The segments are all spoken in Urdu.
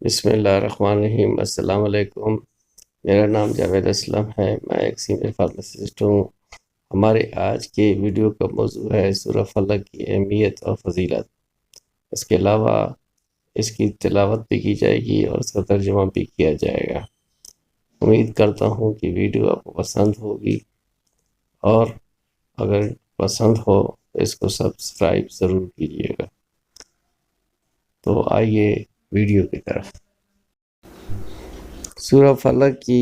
بسم اللہ الرحمن الرحیم۔ السلام علیکم۔ میرا نام جاوید اسلم ہے، میں ایک سینئر فارماسسٹ ہوں۔ ہمارے آج کے ویڈیو کا موضوع ہے سورہ فلق کی اہمیت اور فضیلت۔ اس کے علاوہ اس کی تلاوت بھی کی جائے گی اور اس کا ترجمہ بھی کیا جائے گا۔ امید کرتا ہوں کہ ویڈیو آپ کو پسند ہوگی، اور اگر پسند ہو تو اس کو سبسکرائب ضرور کیجیے گا۔ تو آئیے ویڈیو کی طرف۔ سورہ فلق کی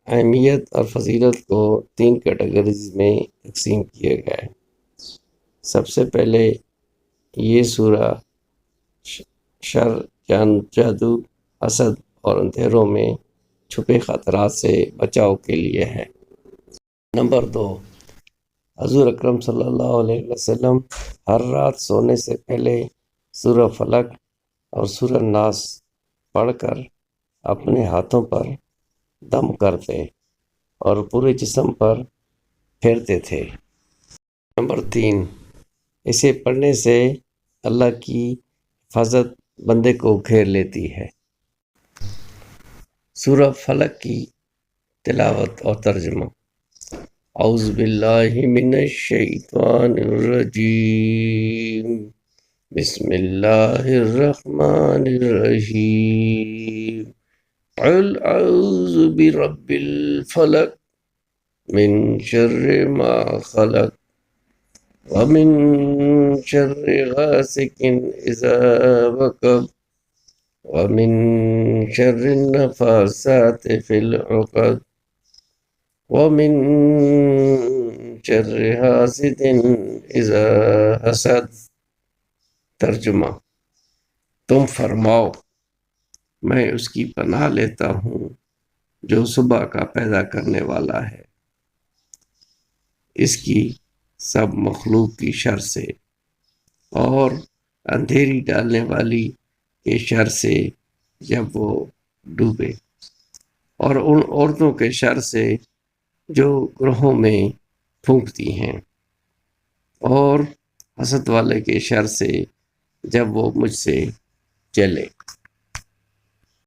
اہمیت اور فضیلت کو 3 کیٹیگریز میں تقسیم کیا گیا ہے۔ سب سے پہلے یہ سورہ شر، جادو، حسد اور اندھیروں میں چھپے خطرات سے بچاؤ کے لیے ہے۔ نمبر 2، حضور اکرم صلی اللہ علیہ وسلم ہر رات سونے سے پہلے سورہ فلق اور سورہ ناس پڑھ کر اپنے ہاتھوں پر دم کرتے اور پورے جسم پر پھیرتے تھے۔ نمبر 3، اسے پڑھنے سے اللہ کی حفاظت بندے کو گھیر لیتی ہے۔ سورہ فلق کی تلاوت اور ترجمہ۔ اعوذ باللہ من الشیطان الرجیم، بسم اللہ الرحمن الرحیم۔ قل اعوذ برب الفلق من شر ما خلق ومن شر غاسق اذا وقب ومن شر النفاثات في العقد ومن شر حاسد اذا حسد۔ ترجمہ۔ تم فرماؤ، میں اس کی پناہ لیتا ہوں جو صبح کا پیدا کرنے والا ہے، اس کی سب مخلوق کی شر سے، اور اندھیری ڈالنے والی کے شر سے جب وہ ڈوبے، اور ان عورتوں کے شر سے جو گروہوں میں پھونکتی ہیں، اور حسد والے کے شر سے جب وہ مجھ سے چلے۔